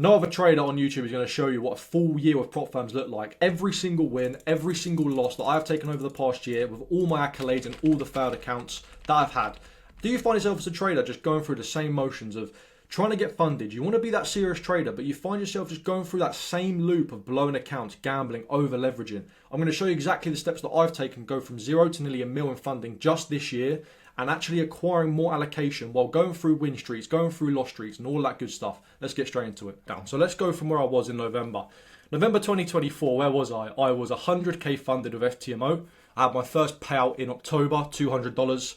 No other trader on YouTube is going to show you what a full year with prop firms look like. Every single win, every single loss that I've taken over the past year with all my accolades and all the failed accounts that I've had. Do you find yourself as a trader just going through the same motions of trying to get funded? You want to be that serious trader, but you find yourself just going through that same loop of blowing accounts, gambling, over leveraging. I'm going to show you exactly the steps that I've taken, go from zero to nearly $1 million in funding just this year, and actually acquiring more allocation while going through win streaks, going through loss streaks, and all that good stuff. Let's get straight into it. So let's go from where I was in November. November 2024, where was I? I was 100k funded with FTMO. I had my first payout in October, $200.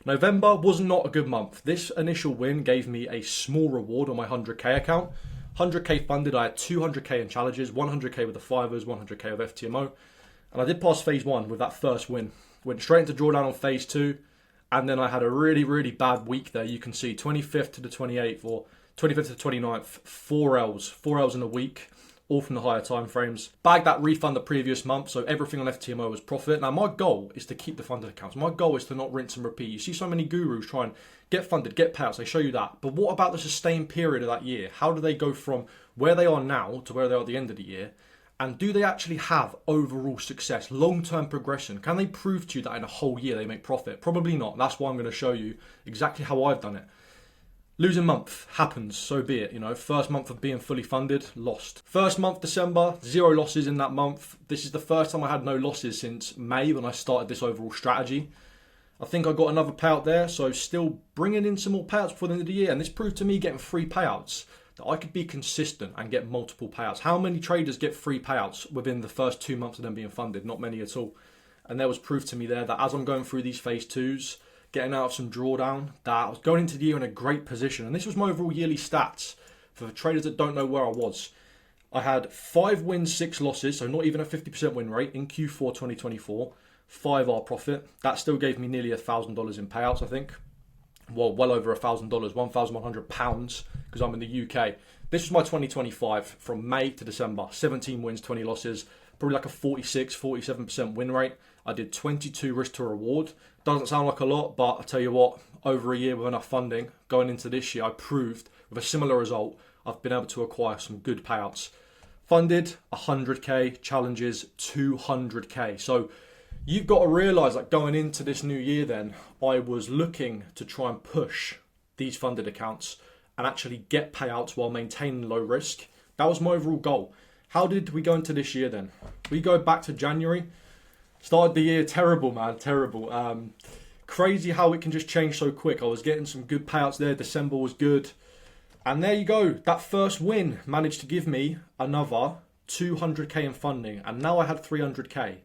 November was not a good month. This initial win gave me a small reward on my 100k account. 100k funded, I had 200k in challenges, 100k with the fivers, 100k with FTMO. And I did pass phase one with that first win. Went straight into drawdown on phase two. And then I had a really, really bad week there. You can see 25th to the 28th or 25th to the 29th, 4 Ls in a week, all from the higher time frames. Bagged that refund the previous month, so everything on FTMO was profit. Now my goal is to keep the funded accounts. My goal is to not rinse and repeat. You see so many gurus try and get funded, get payouts, they show you that. But what about the sustained period of that year? How do they go from where they are now to where they are at the end of the year? And do they actually have overall success, long-term progression? Can they prove to you that in a whole year they make profit? Probably not. That's why I'm going to show you exactly how I've done it. Losing month happens, so be it. You know, first month of being fully funded, lost. First month, December, 0 losses in that month. This is the first time I had no losses since May when I started this overall strategy. I think I got another payout there, so still bringing in some more payouts before the end of the year. And this proved to me getting free payouts that I could be consistent and get multiple payouts. How many traders get free payouts within the first 2 months of them being funded? Not many at all. And there was proof to me there that as I'm going through these phase twos, getting out of some drawdown, that I was going into the year in a great position. And this was my overall yearly stats for the traders that don't know where I was. I had 5 wins, 6 losses, so not even a 50% win rate in Q4 2024. 5R profit. That still gave me nearly $1,000 in payouts, I think. Well over $1,000, £1,100 because I'm in the UK. This was my 2025 from May to December. 17 wins, 20 losses, probably like a 46, 47% win rate. I did 22 risk to reward. Doesn't sound like a lot, but I tell you what, over a year with enough funding, going into this year, I proved with a similar result, I've been able to acquire some good payouts. Funded 100k, challenges 200k. So you've got to realise that going into this new year then, I was looking to try and push these funded accounts and actually get payouts while maintaining low risk. That was my overall goal. How did we go into this year then? We go back to January. Started the year terrible, man, terrible. Crazy how it can just change so quick. I was getting some good payouts there. December was good. And there you go. That first win managed to give me another 200k in funding. And now I had 300k.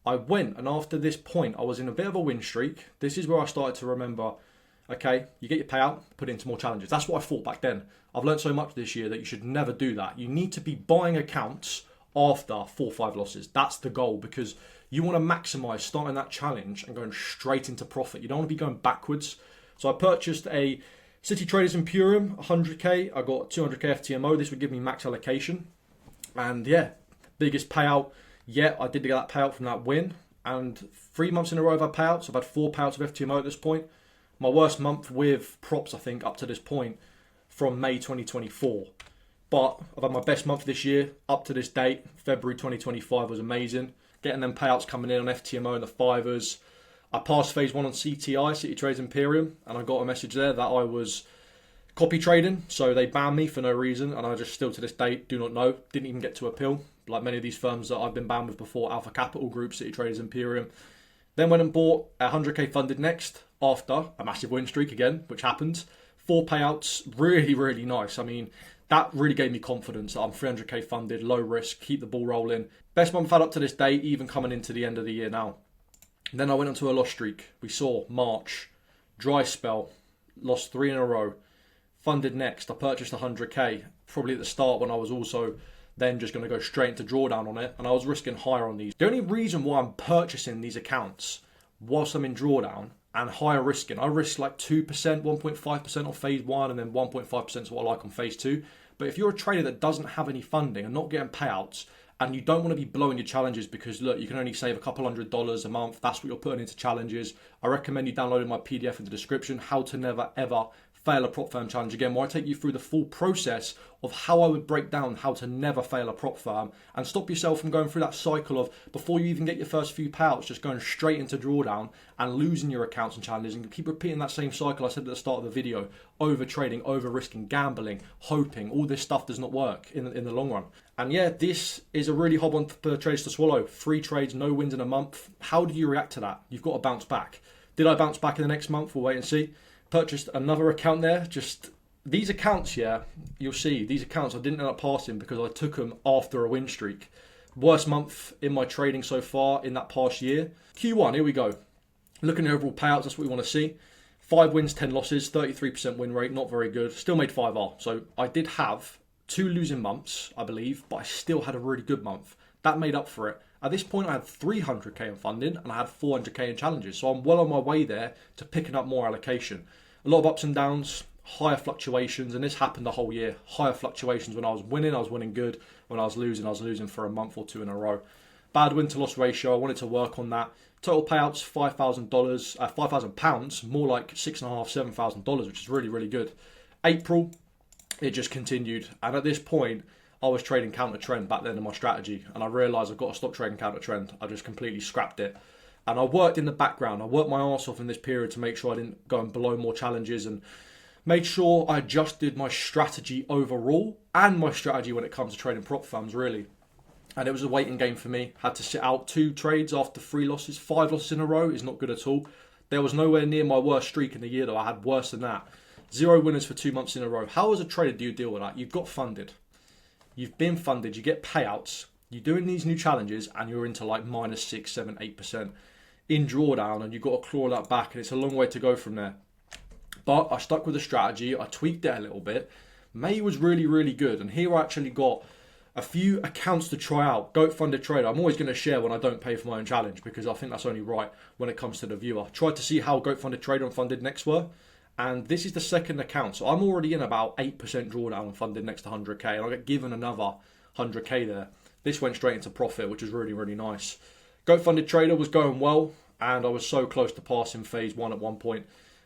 I went, and after this point, I was in a bit of a win streak. This is where I started to remember, okay, you get your payout, put it into more challenges. That's what I thought back then. I've learned so much this year that you should never do that. You need to be buying accounts after 4 or 5 losses. That's the goal, because you want to maximize starting that challenge and going straight into profit. You don't want to be going backwards. So I purchased a City Traders Imperium, 100k. I got 200k FTMO. This would give me max allocation. And yeah, biggest payout. Yeah, I did get that payout from that win, and 3 months in a row I've had payouts. I've had 4 payouts of FTMO at this point. My worst month with props, I think, up to this point from May 2024. But I've had my best month this year up to this date. February 2025 was amazing. Getting them payouts coming in on FTMO and the fivers. I passed phase 1 on CTI, City Trades Imperium, and I got a message there that I was copy trading. So they banned me for no reason, and I just still to this date do not know. Didn't even get to appeal. Like many of these firms that I've been banned with before, Alpha Capital Group, City Traders Imperium. Then went and bought 100k funded next after a massive win streak again, which happened. 4 payouts, really, really nice. I mean, that really gave me confidence that I'm 300k funded, low risk, keep the ball rolling. Best month I've had up to this date, even coming into the end of the year now. And then I went onto a loss streak. We saw March, dry spell, lost 3 in a row. Funded next, I purchased 100k, probably at the start when I was also then just going to go straight into drawdown on it, and I was risking higher on these. The only reason why I'm purchasing these accounts whilst I'm in drawdown and higher risking, I risk like 2%, 1.5% on phase 1 and then 1.5% is what I like on phase 2. But if you're a trader that doesn't have any funding and not getting payouts, and you don't want to be blowing your challenges because look, you can only save a couple $100 a month, that's what you're putting into challenges, I recommend you downloading my PDF in the description, how to never ever fail a prop firm challenge again, where I take you through the full process of how I would break down how to never fail a prop firm and stop yourself from going through that cycle of, before you even get your first few payouts, just going straight into drawdown and losing your accounts and challenges, and keep repeating that same cycle I said at the start of the video. Over trading, over risking, gambling, hoping, all this stuff does not work in the long run. And yeah, this is a really hard one for traders to swallow. 3 trades, no wins in a month. How do you react to that? You've got to bounce back. Did I bounce back in the next month? We'll wait and see. Purchased another account there. Just these accounts, yeah, you'll see these accounts I didn't end up passing because I took them after a win streak. Worst month in my trading so far in that past year. Q1, here we go. Looking at overall payouts, that's what we want to see. 5 wins, 10 losses, 33% win rate, not very good. Still made 5R. So I did have 2 losing months, I believe, but I still had a really good month. That made up for it. At this point, I had 300k in funding and I had 400k in challenges. So I'm well on my way there to picking up more allocation. A lot of ups and downs, higher fluctuations, and this happened the whole year. Higher fluctuations. When I was winning good. When I was losing for a month or 2 in a row. Bad win to loss ratio, I wanted to work on that. Total payouts, £5,000, more like $6,500, $7,000, which is really, really good. April, it just continued. And at this point, I was trading counter trend back then in my strategy, and I realised I've got to stop trading counter trend. I just completely scrapped it. And I worked in the background. I worked my arse off in this period to make sure I didn't go and blow more challenges, and made sure I adjusted my strategy overall and my strategy when it comes to trading prop firms, really. And it was a waiting game for me. Had to sit out 2 trades after 3 losses. 5 losses in a row is not good at all. There was nowhere near my worst streak in the year, though. I had worse than that. 0 winners for 2 months in a row. How as a trader do you deal with that? You've got funded. You've been funded. You get payouts. You're doing these new challenges and you're into like minus 6, 7, 8% in drawdown, and you've got to claw that back, and it's a long way to go from there. But I stuck with the strategy. I tweaked it a little bit. May was really, really good. And here I actually got a few accounts to try out. Goat funded trader. I'm always going to share when I don't pay for my own challenge because I think that's only right when it comes to the viewer. Tried to see how goat funded trader and funded next were. And this is the second account. So I'm already in about 8% drawdown and funded next to 100k. And I get given another 100k there. This went straight into profit, which was really, really nice. Goat funded trader was going well. And I was so close to passing phase 1 at one point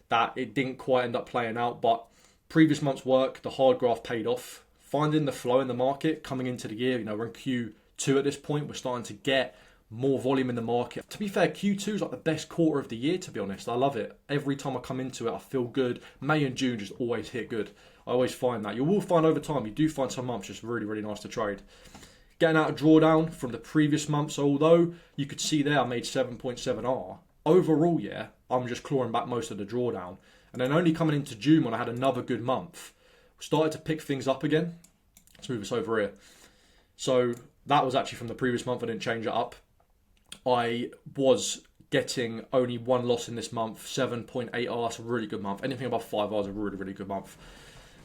that it didn't quite end up playing out. But previous month's work, the hard graph paid off. Finding the flow in the market coming into the year, we're in Q2 at this point. We're starting to get more volume in the market. To be fair, Q2 is like the best quarter of the year, to be honest. I love it. Every time I come into it, I feel good. May and June just always hit good. I always find that. You will find over time, you do find some months just really, really nice to trade. Getting out of drawdown from the previous month. So although you could see there I made 7.7R, overall, yeah, I'm just clawing back most of the drawdown. And then only coming into June when I had another good month, started to pick things up again. Let's move us over here. So that was actually from the previous month. I didn't change it up. I was getting only 1 loss in this month, 7.8R. That's a really good month. Anything above 5R is a really, really good month.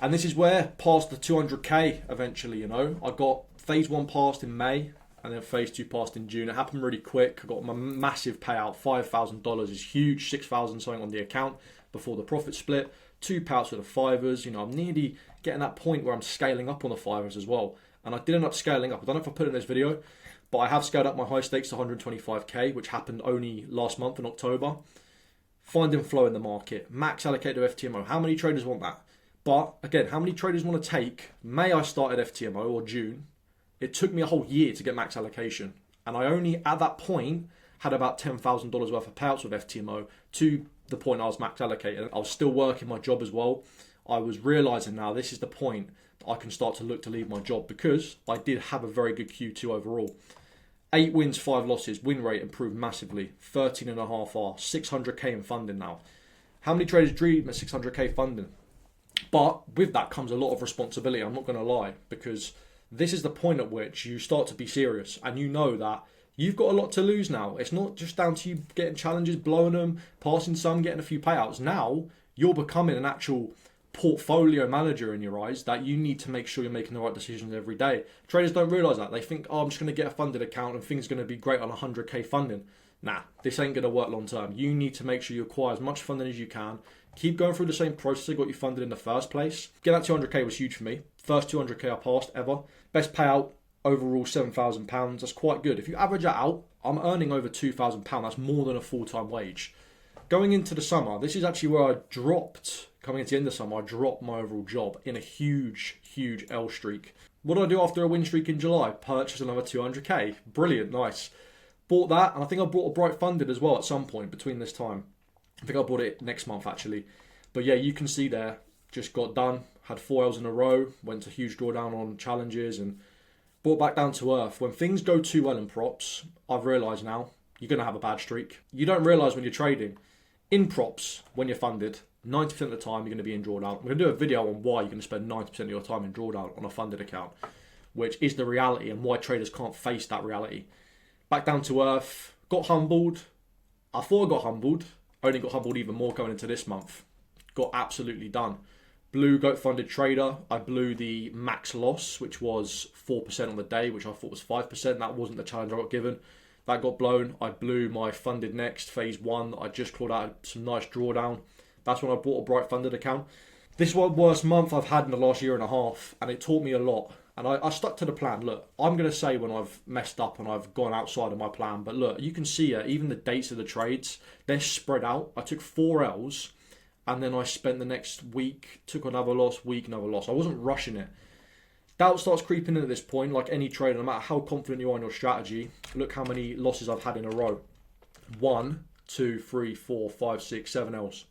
And this is where past the 200k eventually, I got phase 1 passed in May and then phase 2 passed in June. It happened really quick. I got my massive payout. $5,000 is huge. 6,000 something on the account before the profit split. 2 payouts with the fivers. I'm nearly getting that point where I'm scaling up on the fivers as well. And I did end up scaling up. I don't know if I put it in this video, but I have scaled up my high stakes to 125k, which happened only last month in October. Finding flow in the market. Max allocate to FTMO. How many traders want that? But again, how many traders want to take? May I started FTMO or June? It took me a whole year to get max allocation. And I only, at that point, had about $10,000 worth of payouts with FTMO to the point I was max allocated. I was still working my job as well. I was realising now this is the point that I can start to look to leave my job because I did have a very good Q2 overall. 8 wins, 5 losses. Win rate improved massively. 13.5R. 600k in funding now. How many traders dream at 600k funding? But with that comes a lot of responsibility. I'm not going to lie, because this is the point at which you start to be serious and you know that you've got a lot to lose now. It's not just down to you getting challenges, blowing them, passing some, getting a few payouts. Now you're becoming an actual portfolio manager in your eyes that you need to make sure you're making the right decisions every day. Traders don't realise that. They think, oh, I'm just going to get a funded account and things are going to be great on 100k funding. Nah, this ain't going to work long term. You need to make sure you acquire as much funding as you can. Keep going through the same process that got you funded in the first place. Getting that 200k was huge for me. First 200k I passed ever. Best payout overall £7,000. That's quite good. If you average that out, I'm earning over £2,000. That's more than a full-time wage. Going into the summer, this is actually where I dropped coming into the end of summer, I dropped my overall job in a huge, huge L streak. What did I do after a win streak in July? Purchase another 200k. Brilliant, nice. Bought that, and I think I bought a Bright Funded as well at some point between this time. I think I bought it next month actually. But yeah, you can see there, just got done, had 4 L's in a row, went to huge drawdown on challenges and brought back down to earth. When things go too well in props, I've realised now, you're going to have a bad streak. You don't realise when you're trading. In props, when you're funded, 90% of the time you're going to be in drawdown. We're going to do a video on why you're going to spend 90% of your time in drawdown on a funded account, which is the reality and why traders can't face that reality. Back down to earth, got humbled. I thought I got humbled, only got humbled even more going into this month. Got absolutely done. Blue goat funded trader. I blew the max loss, which was 4% on the day, which I thought was 5%. That wasn't the challenge I got given. That got blown. I blew my funded next, phase 1. I just clawed out some nice drawdown. That's when I bought a Bright Funded account. This was the worst month I've had in the last year and a half, and it taught me a lot. And I stuck to the plan. Look, I'm going to say when I've messed up and I've gone outside of my plan, but look, you can see even the dates of the trades, they're spread out. I took 4 L's, and then I spent the next week, took another loss, week, another loss. I wasn't rushing it. Doubt starts creeping in at this point, like any trader, no matter how confident you are in your strategy. Look how many losses I've had in a row. 1, 2, 3, 4, 5, 6, 7 L's.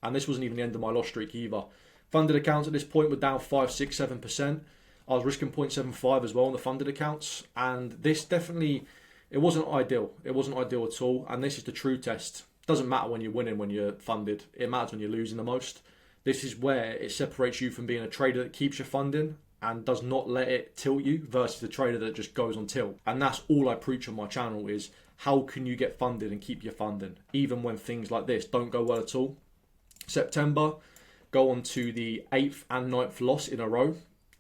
And this wasn't even the end of my loss streak either. Funded accounts at this point were down 5, 6, 7%. I was risking 0.75 as well on the funded accounts. And this definitely, it wasn't ideal. It wasn't ideal at all. And this is the true test. It doesn't matter when you're winning, when you're funded. It matters when you're losing the most. This is where it separates you from being a trader that keeps your funding and does not let it tilt you versus the trader that just goes on tilt. And that's all I preach on my channel is how can you get funded and keep your funding, even when things like this don't go well at all. September, go on to the 8th and 9th loss in a row.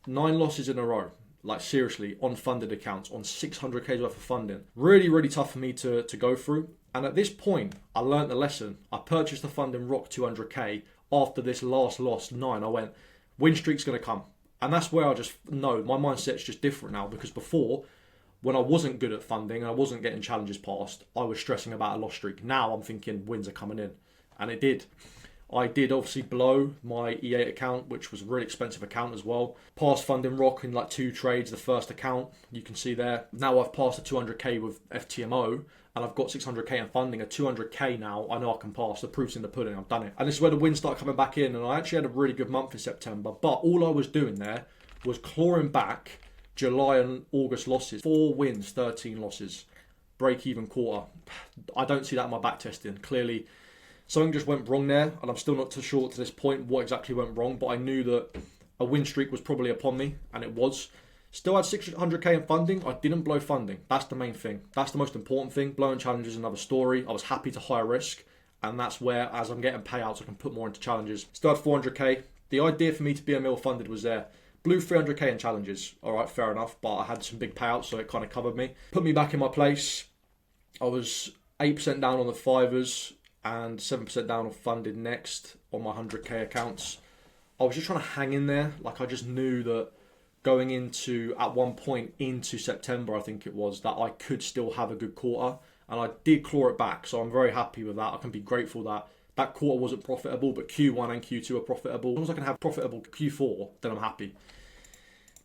9 losses in a row, like seriously, on funded accounts, on 600k worth of funding. Really, really tough for me to go through. And at this point, I learned the lesson. I purchased the funding rock 200k after this last loss, 9. I went, win streak's going to come. And that's where I just know my mindset's just different now, because before, when I wasn't good at funding and I wasn't getting challenges passed, I was stressing about a loss streak. Now I'm thinking wins are coming in. And it did. I did obviously blow my E8 account, which was a really expensive account as well. Passed funding rock in like 2 trades, the first account, you can see there. Now I've passed the 200k with FTMO, and I've got 600k in funding. At 200k now, I know I can pass. The proof's in the pudding, I've done it. And this is where the wins start coming back in, and I actually had a really good month in September, but all I was doing there was clawing back July and August losses. 4 wins, 13 losses. Break even quarter. I don't see that in my back testing. Clearly, something just went wrong there, and I'm still not too sure to this point what exactly went wrong, but I knew that a win streak was probably upon me, and it was. Still had 600k in funding. I didn't blow funding. That's the main thing. That's the most important thing. Blowing challenges is another story. I was happy to high risk, and that's where, as I'm getting payouts, I can put more into challenges. Still had 400k. The idea for me to be a mil funded was there. Blew 300k in challenges. All right, fair enough, but I had some big payouts, so it kind of covered me. Put me back in my place. I was 8% down on the fivers and 7% down on funded next on my 100k accounts. I was just trying to hang in there. Like, I just knew that going into, at one point into September, I think it was, that I could still have a good quarter. And I did claw it back, so I'm very happy with that. I can be grateful that that quarter wasn't profitable, but Q1 and Q2 are profitable. As long as I can have profitable Q4, then I'm happy.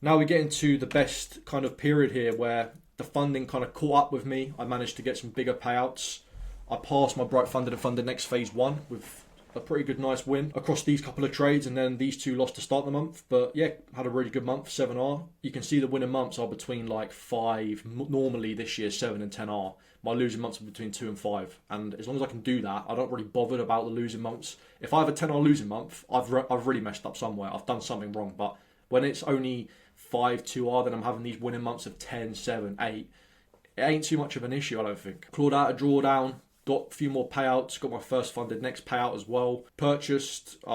Now we get into the best kind of period here where the funding kind of caught up with me. I managed to get some bigger payouts. I passed my Bright Funded and Funded Next phase 1 with a pretty good nice win across these couple of trades, and then these 2 lost to start the month. But yeah, had a really good month, 7R. You can see the winning months are between like 5, normally this year 7 and 10R. My losing months are between 2 and 5. And as long as I can do that, I don't really bother about the losing months. If I have a 10R losing month, I've really messed up somewhere. I've done something wrong. But when it's only 5, 2R, then I'm having these winning months of 10, 7, 8. It ain't too much of an issue, I don't think. Clawed out a drawdown. Got a few more payouts, got my first funded next payout as well. Purchased, I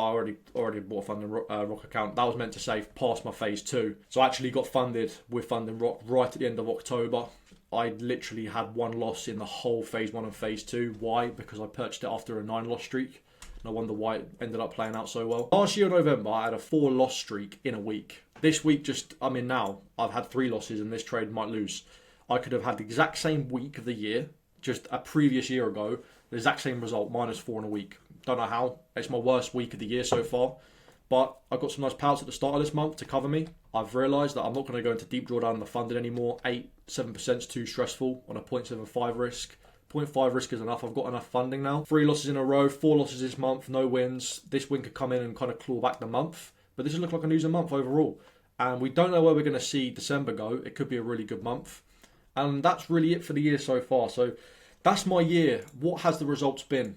already bought a funding rock account. That was meant to say past my phase 2. So I actually got funded with funding rock right at the end of October. I literally had 1 loss in the whole phase 1 and phase 2. Why? Because I purchased it after a 9 loss streak. No wonder why it ended up playing out so well. Last year in November, I had a 4 loss streak in a week. This week, I'm in now, I've had 3 losses and this trade might lose. I could have had the exact same week of the year, just a previous year ago, the exact same result, -4 in a week. Don't know how. It's my worst week of the year so far. But I've got some nice payouts at the start of this month to cover me. I've realised that I'm not going to go into deep drawdown on the funded anymore. 7% is too stressful on a 0.75 risk. 0.5 risk is enough. I've got enough funding now. 3 losses in a row, 4 losses this month, no wins. This win could come in and kind of claw back the month. But this has looked like a losing month overall. And we don't know where we're going to see December go. It could be a really good month. And that's really it for the year so far. So that's my year. What has the results been?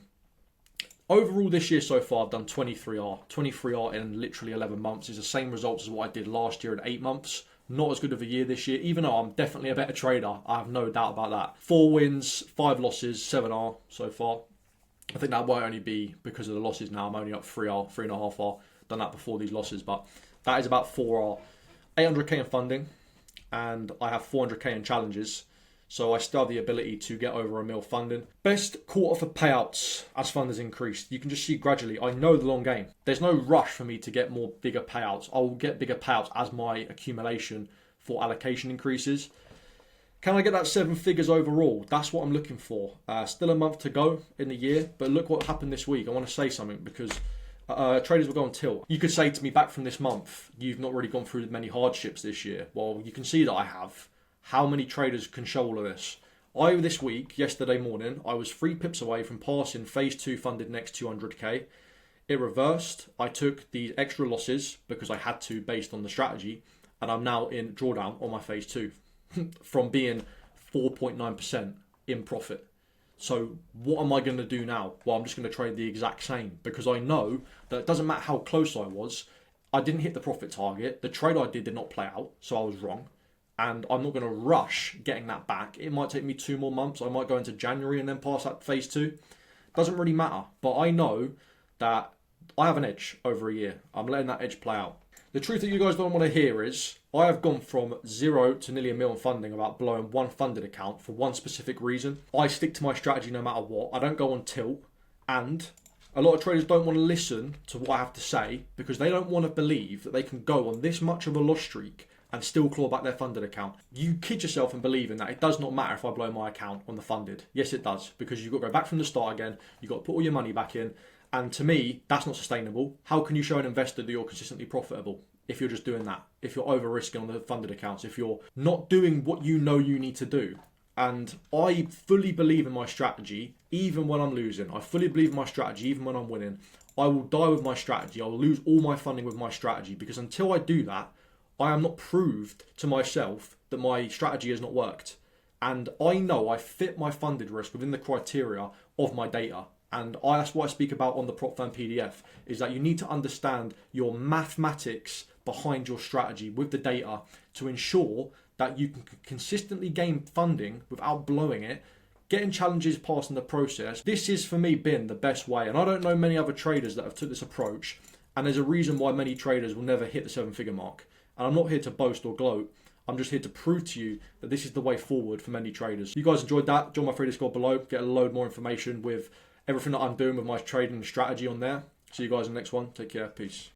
Overall this year so far, I've done 23R. 23R in literally 11 months is the same results as what I did last year in 8 months. Not as good of a year this year, even though I'm definitely a better trader. I have no doubt about that. 4 wins, 5 losses, 7R so far. I think that might only be because of the losses now. I'm only up 3R, 3.5R. Done that before these losses, but that is about 4R. 800k in funding, and I have 400k in challenges. So I still have the ability to get over $1 mil funding. Best quarter for payouts as funders increased. You can just see gradually, I know the long game. There's no rush for me to get bigger payouts. I will get bigger payouts as my accumulation for allocation increases. Can I get that 7 figures overall? That's what I'm looking for. Still a month to go in the year, but look what happened this week. I want to say something because traders will go on tilt. You could say to me back from this month, you've not really gone through many hardships this year. Well, you can see that I have. How many traders can show all of this? This week, yesterday morning, I was 3 pips away from passing phase 2 funded next 200k. It reversed. I took the extra losses because I had to based on the strategy, and I'm now in drawdown on my phase 2 from being 4.9% in profit. So what am I going to do now? Well, I'm just going to trade the exact same because I know that it doesn't matter how close I was. I didn't hit the profit target. The trade I did not play out, so I was wrong. And I'm not going to rush getting that back. It might take me 2 more months. I might go into January and then pass that phase 2. Doesn't really matter. But I know that I have an edge over a year. I'm letting that edge play out. The truth that you guys don't want to hear is I have gone from 0 to nearly $1 million funding about blowing one funded account for one specific reason. I stick to my strategy no matter what. I don't go on tilt. And a lot of traders don't want to listen to what I have to say because they don't want to believe that they can go on this much of a loss streak and still claw back their funded account. You kid yourself and believe in that. It does not matter if I blow my account on the funded. Yes, it does, because you've got to go back from the start again. You've got to put all your money back in. And to me, that's not sustainable. How can you show an investor that you're consistently profitable if you're just doing that? If you're over risking on the funded accounts, if you're not doing what you know you need to do. And I fully believe in my strategy, even when I'm losing. I fully believe in my strategy, even when I'm winning. I will die with my strategy. I will lose all my funding with my strategy, because until I do that, I am not proved to myself that my strategy has not worked. And I know I fit my funded risk within the criteria of my data. And that's what I speak about on the Prop Firm PDF, is that you need to understand your mathematics behind your strategy with the data to ensure that you can consistently gain funding without blowing it, getting challenges passed in the process. This is, for me, been the best way. And I don't know many other traders that have took this approach. And there's a reason why many traders will never hit the 7-figure mark. And I'm not here to boast or gloat. I'm just here to prove to you that this is the way forward for many traders. You guys enjoyed that? Join my free Discord below. Get a load more information with everything that I'm doing with my trading strategy on there. See you guys in the next one. Take care. Peace.